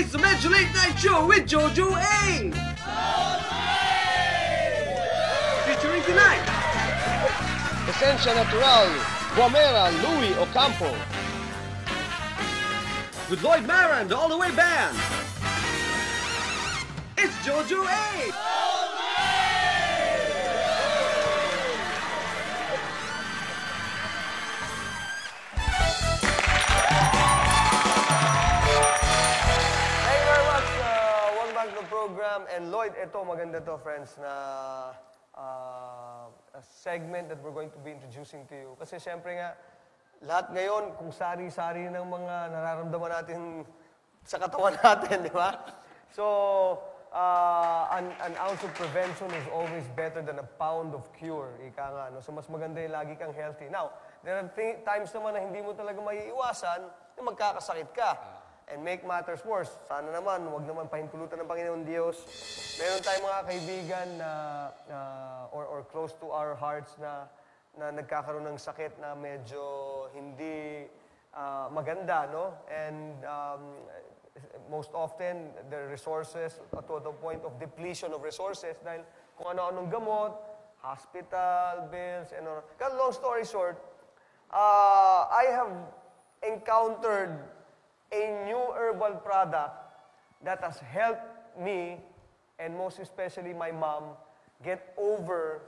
It's the Medyo Late Night Show with Jojo A! Featuring tonight, Esencia Natural, Guamera, Louie Ocampo. with Lloyd Mara and the All The Way Band. It's Jojo A! Thank you very much. Welcome back to the program. And Lloyd, ito maganda to, friends, na a segment that we're going to be introducing to you. Kasi siyempre nga, lahat ngayon, kung sari-sari ng mga nararamdaman natin sa katawan natin, di ba? So, an ounce of prevention is always better than a pound of cure. Ika nga, no? So, mas maganda yung lagi kang healthy. Now, there are times naman na hindi mo talaga maiiwasan na magkakasakit ka. And make matters worse, sana naman, huwag naman pahintulutan ng Panginoon Diyos. Meron tayong mga kaibigan na, or close to our hearts na nagkakaroon ng sakit na medyo hindi maganda, no? And most often, the resources, to the point of depletion of resources, dahil kung ano-anong gamot, hospital bills, and all. Kaya long story short, I have encountered a new herbal product that has helped me, and most especially my mom, get over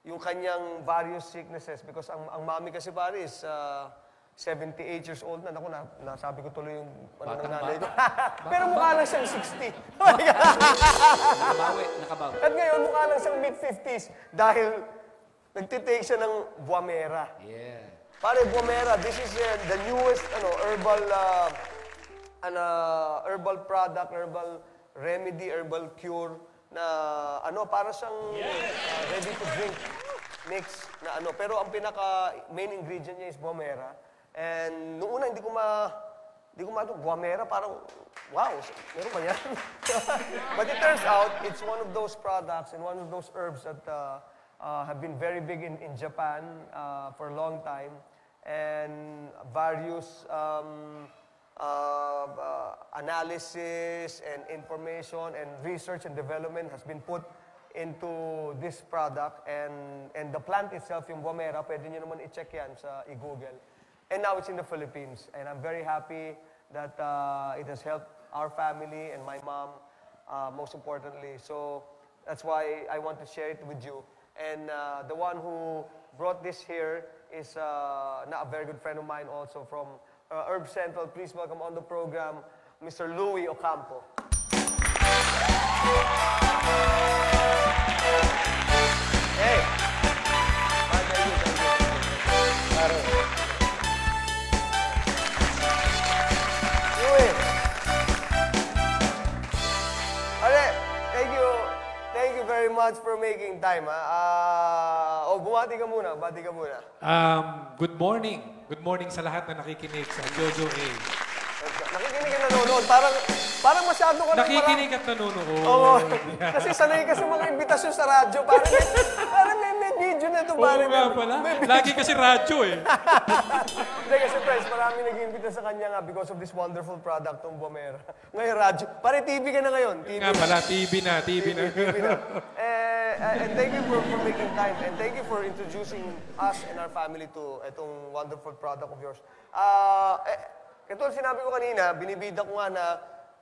yung kanyang various sicknesses. Because ang mami kasi pare is 78 years old na. Naku, nasabi ko tuloy yung ano ng nanay ko. Pero mukha lang siyang 60. Nakabawi. At ngayon, mukha lang siyang mid-50s dahil nagtitake siya ng Guamera. Yeah. Pare, Guamera, this is the newest herbal product, herbal remedy, herbal cure na para siyang ready to drink mix na ano. Pero ang pinaka main ingredient niya is Guamera. And noong una hindi ko Guamera, parang wow, meron ba yan? But it turns out it's one of those products and one of those herbs that have been very big in Japan for a long time, and various analysis and information and research and development has been put into this product, and the plant itself, yung Guamera, pwede nyo naman i-check yan sa i-Google. And now it's in the Philippines, and I'm very happy that it has helped our family and my mom, most importantly. So that's why I want to share it with you. And the one who brought this here is a very good friend of mine also from Herb Central. Please welcome on the program, Mr. Louie Ocampo. Hey! Louie! Okay, thank you very much for making time. Bumati ka muna. Good morning. Good morning sa lahat na nakikinig sa Jojo A. Nakikinig ka nanonood. Parang masyado ka Nakikinig at nanonood. Oo. Kasi sanay ka sa mga imbitasyon sa radyo. Parang may video na ito. Oo nga pala. Lagi kasi radyo eh. Hindi kasi friends, marami nag-iimbita sa kanya nga because of this wonderful product, tong Guamera. Ngayon radyo. Pare TV ka na ngayon. Nga pala, TV na. And thank you for making time. And thank you for introducing us and our family to itong wonderful product of yours. Katulad sinabi ko kanina, binibida ko nga na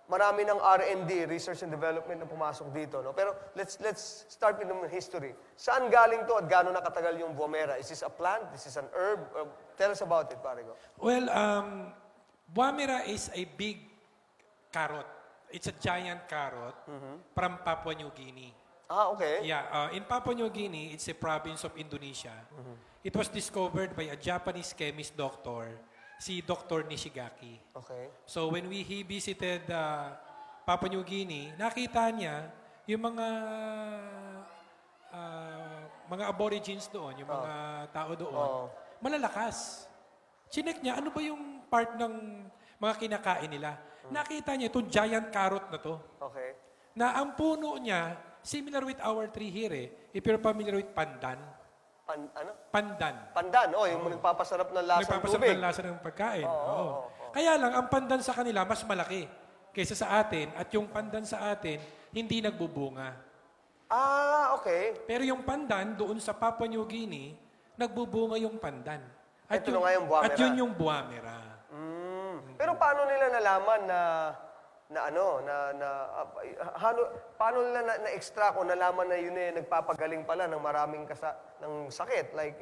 marami ng R&D, Research and Development, na pumasok dito. No? Pero let's start with the history. Saan galing to at gaano nakatagal yung Guamera? Is this a plant? Is this an herb? Tell us about it, pare ko. Well, Guamera is a big carrot. It's a giant carrot from Papua New Guinea. Ah, okay. Yeah, in Papua New Guinea, it's a province of Indonesia. It was discovered by a Japanese chemist doctor, si Dr. Nishigaki. Okay. So when he visited Papua New Guinea, nakita niya yung mga aborigines doon, yung mga tao doon, malalakas. Chinek niya, ano ba yung part ng mga kinakain nila? Nakita niya itong giant carrot na to. Okay. Na ang puno niya, similar with our tree here eh. If you're familiar with pandan. Ano? Pandan. Pandan, yung nagpapasarap ng lasa ng tubig. Nagpapasarap ng lasa ng pagkain. Oo. Kaya lang, ang pandan sa kanila, mas malaki kaysa sa atin at yung pandan sa atin hindi nagbubunga. Ah, okay. Pero yung pandan doon sa Papua New Guinea, nagbubunga yung pandan. Ito na nga yung buwamera. At yun yung buwamera. Pero paano nila nalaman paano nila na-extract o nalaman na yun nagpapagaling pala ng maraming ng sakit? Like,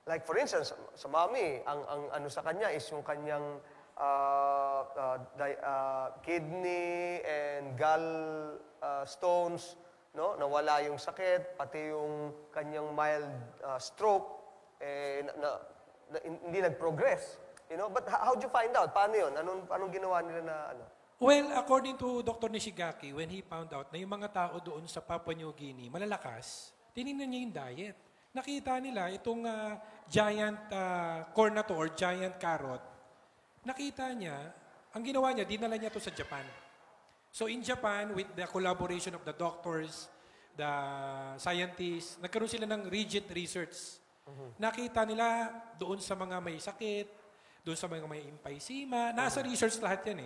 like for instance, sa mami, ang ano sa kanya is yung kanyang kidney and gall stones, no? Nawala yung sakit, pati yung kanyang mild stroke, hindi nag-progress. But how'd you find out? Paano yun? Anong ginawa nila na ano? Well, according to Dr. Nishigaki, when he found out na yung mga tao doon sa Papua New Guinea, malalakas, tinignan niya yung diet. Nakita nila itong giant corn na to or giant carrot. Nakita niya, ang ginawa niya, dinala niya to sa Japan. So in Japan, with the collaboration of the doctors, the scientists, nagkaroon sila ng rigid research. Nakita nila doon sa mga may sakit, doon sa mga may emphysema, nasa research lahat yan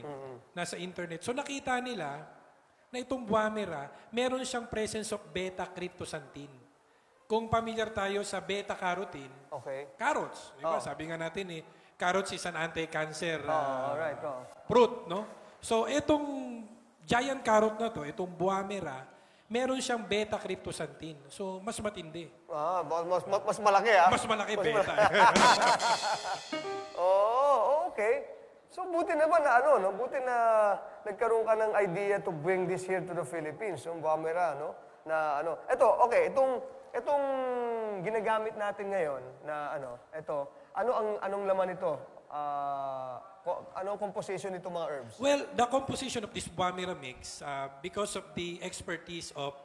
nasa internet. So nakita nila na itong buwamera, meron siyang presence of beta-cryptosantine. Kung familiar tayo sa beta-carotene, carrots, di ba? Sabi nga natin carrots is an anti-cancer fruit, no? So itong giant carrot na to, itong buwamera, meron siyang beta-cryptosantine. So mas matindi. Mas malaki Mas malaki beta. Okay. So buti naman na buti na nagkaroon ka ng idea to bring this here to the Philippines, yung buwamera, no? Na itong ginagamit natin ngayon na anong laman ito? Anong composition nito mga herbs? Well, the composition of this buwamera mix, because of the expertise of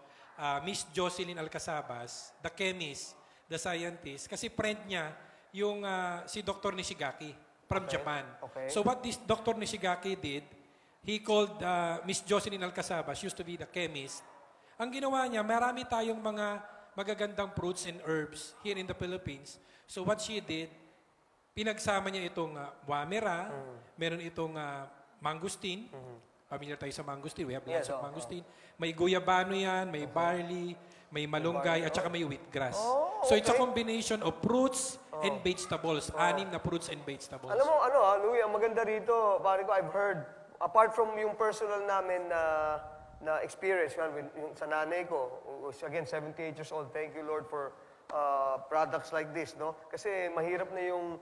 Miss Jocelyn Alcazabas, the chemist, the scientist, kasi friend niya yung si Dr. Nishigaki from Japan. So what this Dr. Nishigaki did, he called Miss Jocelyn Alcazabas, used to be the chemist. Ang ginawa niya, marami tayong mga magagandang fruits and herbs here in the Philippines. So what she did, pinagsama niya itong buwamera, meron itong mangosteen. Familiar tayo sa mangosteen. We have lots of mangosteen. May guyabano yan, may barley, may malunggay, at saka may wheatgrass. So it's a combination of fruits and vegetables. 6 na fruits and vegetables. Alam mo, Louie, ang maganda rito, pare ko, I've heard, apart from yung personal namin na experience, yung sa nanay ko, who's again 78 years old, thank you Lord for products like this, no? Kasi mahirap na yung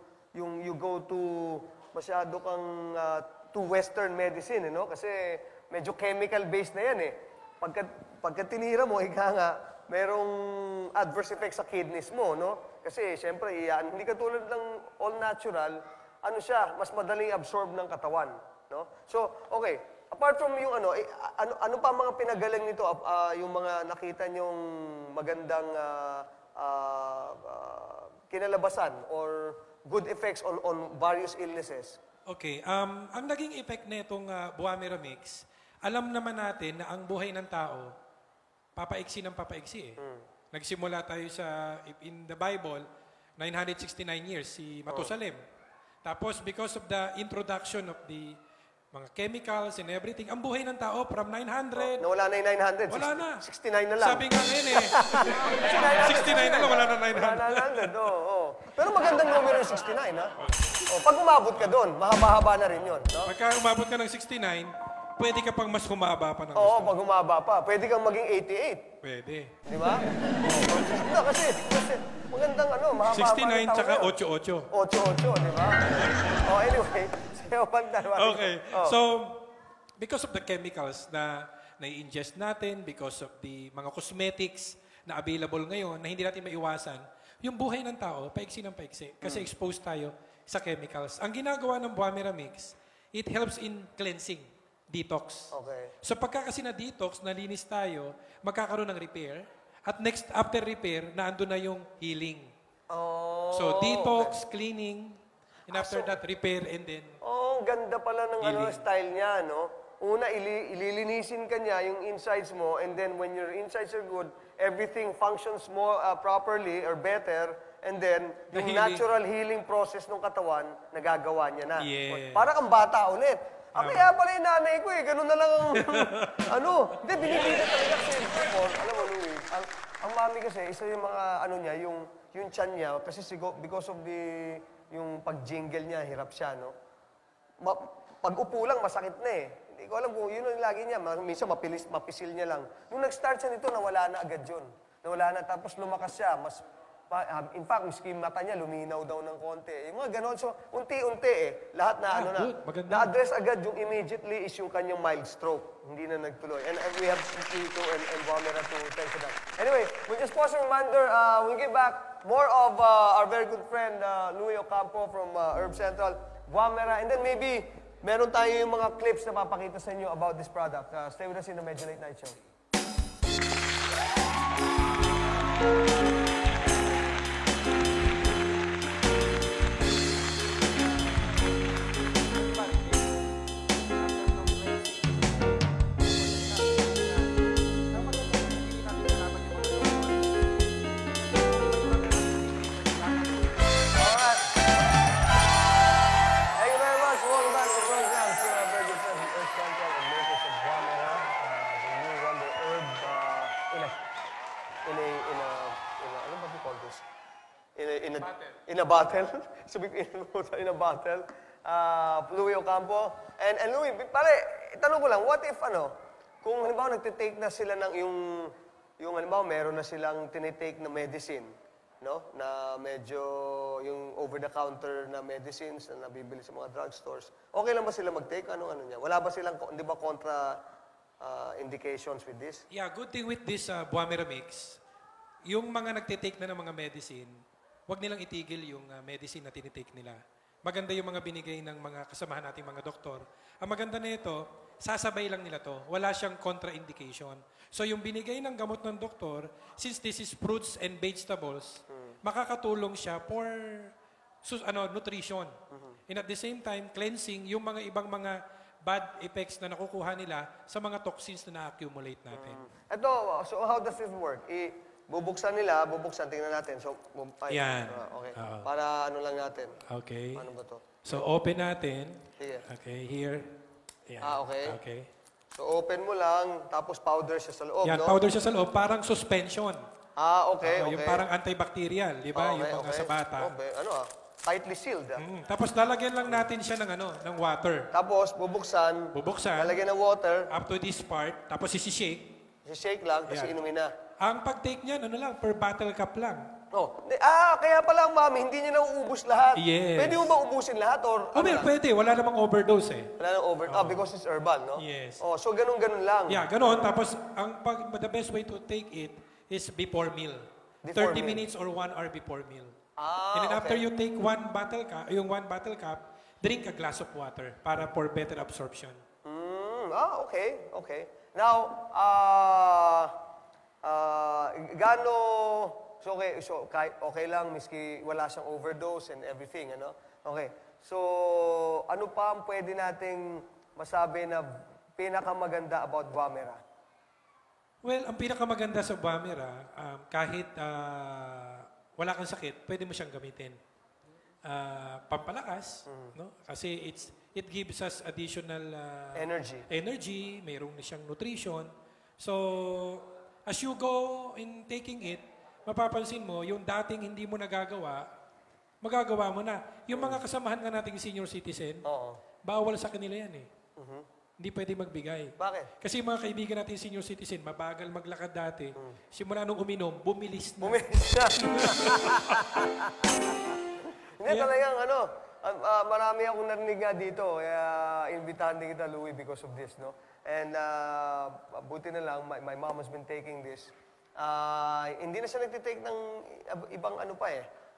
you go to masyado kang to Western medicine, no? Kasi medyo chemical-based na yan, Pagka tinira mo, merong adverse effects sa kidneys mo, no? Kasi, siyempre, hindi katulad ng all natural, mas madaling absorb ng katawan, no? So, okay. Apart from yung ano pa mga pinagaling nito, yung mga nakita nyong magandang kinalabasan or good effects on various illnesses? Okay. Ang naging effect na itong buwamera mix, alam naman natin na ang buhay ng tao, papaiksi ng papaiksi Nagsimula tayo in the Bible, 969 years, si Matusalem. Tapos, because of the introduction of the mga chemicals and everything, ang buhay ng tao from 900... Nawala na yung 900. Wala na. 69 na lang. Sabi nga ngayon 69 na lang, wala na 900. Wala na 900, Pero magandang numero yung 69, ha? Pag umabot ka doon, mahaba-haba na rin yun, no? Pagka umabot ka ng 69, pwede ka pang mas humaba pa ng gusto. Pag humaba pa. Pwede kang maging 88. Pwede. Di ba? No, kasi magandang mahaba-haba 69 tsaka 88. 88, di ba? Anyway, sayo panda. Okay. So, because of the chemicals na i-ingest natin, because of the mga cosmetics na available ngayon, na hindi natin maiwasan, yung buhay ng tao, paiksi ng paiksi. Kasi exposed tayo sa chemicals. Ang ginagawa ng buwamera mix, it helps in cleansing. Detox. Okay. So pagka kasi na-detox, nalinis tayo, magkakaroon ng repair. At next, after repair, naandun na yung healing. So detox, cleaning, and after that, repair, and then ganda pala ng style niya, no? Una, ililinisin ka niya yung insides mo, and then when your insides are good, everything functions more properly or better, and then yung natural healing process ng katawan, nagagawa niya na. Yeah. Para kang bata ulit. Kaya pala yung nanay ko eh, ganun na lang ang, hindi, binibili talaga kasi before, alam mo, Louie, ang mami kasi, isa yung mga, niya, yung tiyan niya, kasi because of yung pag-jingle niya, hirap siya, no? Pag upo lang, masakit na eh. Hindi ko alam kung yun ang lagi niya, minsan mapisil niya lang. Nung nag-start siya nito, nawala na agad yun. Nawala na, tapos lumakas siya, in fact, miski yung mata niya, luminaw daw ng konti. Yung mga ganon. So, unti-unti lahat na good. na-address agad yung immediately is yung kanyang mild stroke. Hindi na nagtuloy. And we have Tito and Vomera to tell you that. Anyway, we'll just pause a reminder. We'll give back more of our very good friend, Louie Ocampo from Herb Central, Vomera, and then maybe meron tayo yung mga clips na papakita sa inyo about this product. Stay with us in the Medyo Late Night Show. In a bottle. In a bottle. Louie Ocampo. And Louie, pare, tanong ko lang, what if, kung halimbawa nagtitake na sila ng yung halimbawa meron na silang tinitake na medicine, no? Na medyo yung over-the-counter na medicines na nabibili sa mga drugstores. Okay lang ba sila mag-take? Ano niya? Wala ba silang, di ba, contra indications with this? Yeah, good thing with this Buamera mix, yung mga nagtitake na ng mga medicine, huwag nilang itigil yung medicine na tinitake nila. Maganda yung mga binigay ng mga kasamahan nating mga doktor. Ang maganda na ito, sasabay lang nila to. Wala siyang contraindication. So yung binigay ng gamot ng doktor, since this is fruits and vegetables, makakatulong siya for nutrition. And at the same time, cleansing yung mga ibang mga bad effects na nakukuha nila sa mga toxins na na-accumulate natin. Ito, so how does it work? Bubuksan, tingnan natin. So, yan. Okay. Para lang natin. Okay. Paano ba to? So, open natin. Here. Okay, here. Yan. Okay. Okay. So, open mo lang, tapos powder siya sa loob, Yan, no? powder siya sa loob, parang suspension. Okay, okay. Yung parang antibacterial, di ba? Okay, yung mga okay. sa bata. Okay, tightly sealed. Tapos lalagyan lang natin siya ng water. Tapos, bubuksan. Lalagyan ng water. Up to this part. Tapos isi-shake. Shake lang, kasi inumin na. Ang pag-take niyan, per bottle cup lang. Kaya pala ang mami, hindi niya nauubos lahat. Yes. Pwede mo ba ubusin lahat? Or, Pwede. Wala namang overdose eh. Wala namang because it's herbal, no? Yes. So ganun-ganun lang. Yeah, ganun. Tapos, the best way to take it is before meal. Before 30 meal. minutes or 1 hour before meal. And then after okay. you take one bottle cup, drink a glass of water para for better absorption. Okay. Now, okay lang, miski wala siyang overdose and everything, ano? Okay. So, ano pa ang pwede nating masabi na pinakamaganda about Vomera? Well, ang pinakamaganda sa Buamera, kahit wala kang sakit, pwede mo siyang gamitin. Pampalakas, no? Kasi it gives us additional energy, mayroong na siyang nutrition. So, as you go in taking it, mapapansin mo, yung dating hindi mo nagagawa, magagawa mo na. Yung mga kasamahan nga nating senior citizen, bawal sa kanila yan eh. Hindi pwede magbigay. Bakit? Kasi yung mga kaibigan natin senior citizen, mabagal maglakad dati. Simula nung uminom, bumilis na. Hindi talagang marami akong narinig nga dito. Kaya invitahan din kita, Louie, because of this, no? And buti na lang, my mom has been taking this. Hindi na siya nagtitake ng ibang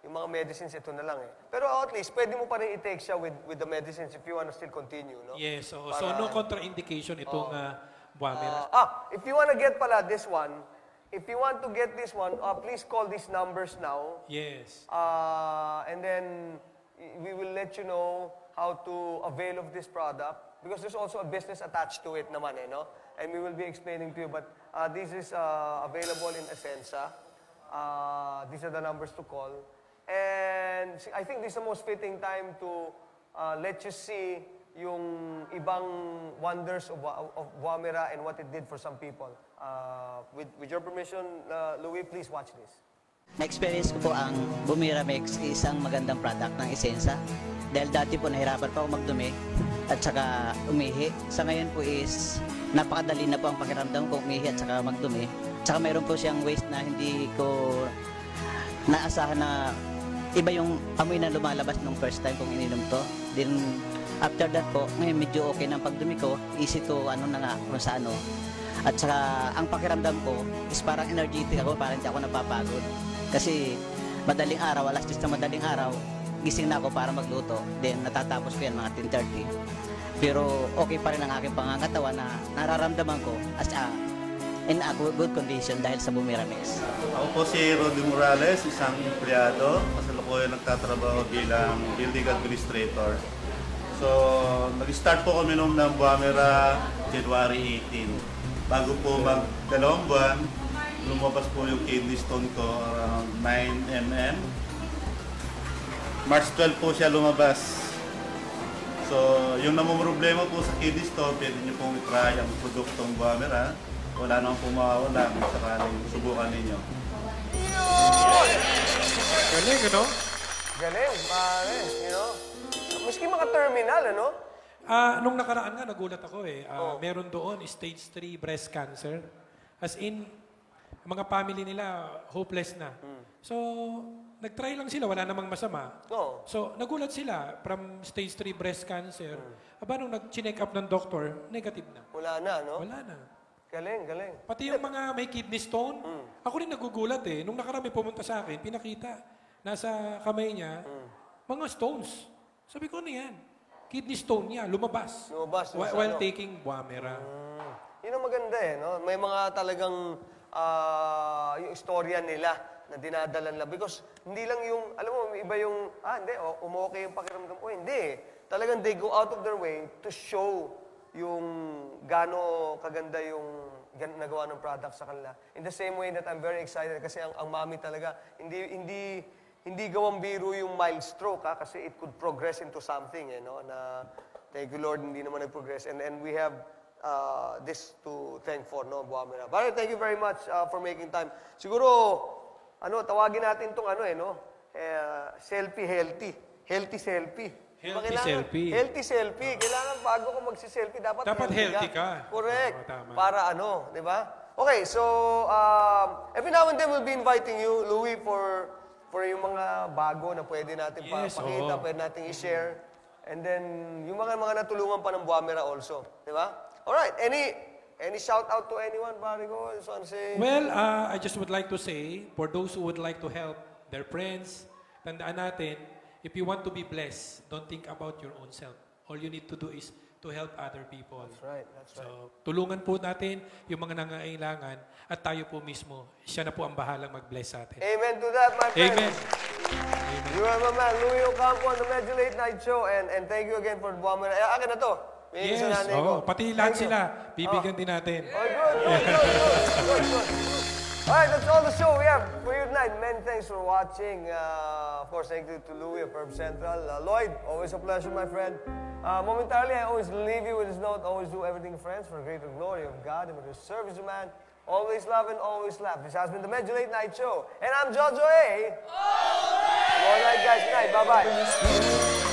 yung mga medicines, ito na lang eh. Pero at least, pwede mo pa rin i-take siya with the medicines if you want to still continue, no? Yes, so no contraindication itong Buamera. If you want to get this one, please call these numbers now. Yes. And then, we will let you know how to avail of this product because there's also a business attached to it naman, no? And we will be explaining to you, but this is available in Essensa. These are the numbers to call. And I think this is the most fitting time to let you see yung ibang wonders of Buamera and what it did for some people. With your permission, Louie, please watch this. Na-experience ko po ang Bumira Mix, isang magandang product ng Essensa. Dahil dati po nahirapan pa ako magdumi at saka umihi. Sa ngayon po is napakadali na po ang pakiramdam ko umihi at saka magdumi. Tsaka mayroon po siyang waste na hindi ko naasahan na iba yung amoy na lumalabas nung first time kong ininom to. Then after that po, ngayon medyo okay na ang pagdumi ko. Easy to ano na nga kung sa ano. At saka ang pakiramdam ko is parang energetic ako, parang hindi ako napapagod. Kasi madaling araw, alas 10 na madaling araw, gising na ako para magluto. Then natatapos ko yan mga 10:30. Pero okay pa rin ang aking pangangatawan na nararamdaman ko as in a good condition dahil sa Bumira Mix. Ako po si Rodi Morales, isang empleyado. Kasalukuyan nagtatrabaho bilang building administrator. So, nag-start po kami noong ng Buamera January 18. Bago po mag-2 buwan, lumabas po yung kidney stone ko around 9 mm. March 12 po siya lumabas. So, yung namumroblema po sa kidney stone, pwede nyo pong i-try ang produktong Buamera. Wala nang po mawawala kung sakaling subukan ninyo. Galing, ano? Galing, pare, you know? Maski mga terminal, ano? Nung nakaraan nga, nagulat ako eh. Meron doon, stage 3 breast cancer. As in, mga family nila, hopeless na. So, nag-try lang sila, wala namang masama. Oo. So, nagulat sila from stage 3 breast cancer. Aba, nung nag-check up ng doktor, negative na. Wala na, no? Wala na. Galing, galing. Pati yung mga may kidney stone, ako rin nagugulat eh. Nung nakarami pumunta sa akin, pinakita, nasa kamay niya, mga stones. Sabi ko, ano yan? Kidney stone niya, lumabas. Lumabas. While taking Buamera. Yun ang maganda eh, no? May mga talagang yung istorya nila na dinadala nila. Because hindi lang yung, alam mo, iba yung, hindi, umokay yung pakiramdam ko. Hindi. Talagang they go out of their way to show yung gaano kaganda yung nagawa ng product sa kanila. In the same way that I'm very excited kasi ang mami talaga, hindi gawang biro yung mild stroke kasi it could progress into something, no? Na thank you Lord, hindi naman nag-progress. And we have this to thank for, no, Buamera. But thank you very much for making time. Siguro, tawagin natin tong selfie healthy. Healthy selfie. Healthy selfie. Healthy selfie. Kailangan bago ka magsi-selfie, dapat healthy ka. Correct. Tama. Para di ba? Okay, so every now and then we'll be inviting you, Louie, for yung mga bago na pwede natin pakita, pwede natin i-share. And then, yung mga natulungan pa ng Buamera also. Di ba? Alright, any shout out to anyone, Barigo? Well, I just would like to say, for those who would like to help their friends, tandaan natin, if you want to be blessed, don't think about your own self. All you need to do is to help other people. That's right. So, tulungan po natin yung mga nangangailangan at tayo po mismo, siya na po ang bahalang mag-bless sa atin. Amen to that, my friend. Amen. You are my man, Louie Ocampo on the Medyo Late Night Show. And thank you again for Buamera. Akin na to. Yes, pati lahat sila, bibigyan din natin. Good. Alright, that's all the show we have for you tonight. Many thanks for watching. Of course, thank you to Louie of Herb Central. Lloyd, always a pleasure, my friend. Momentarily, I always leave you with this note. Always do everything, friends, for the greater glory of God and for the service of man. Always love and always laugh. This has been the Medyo Late Night Show. And I'm Jojo A. All right, guys. Good night. Bye-bye.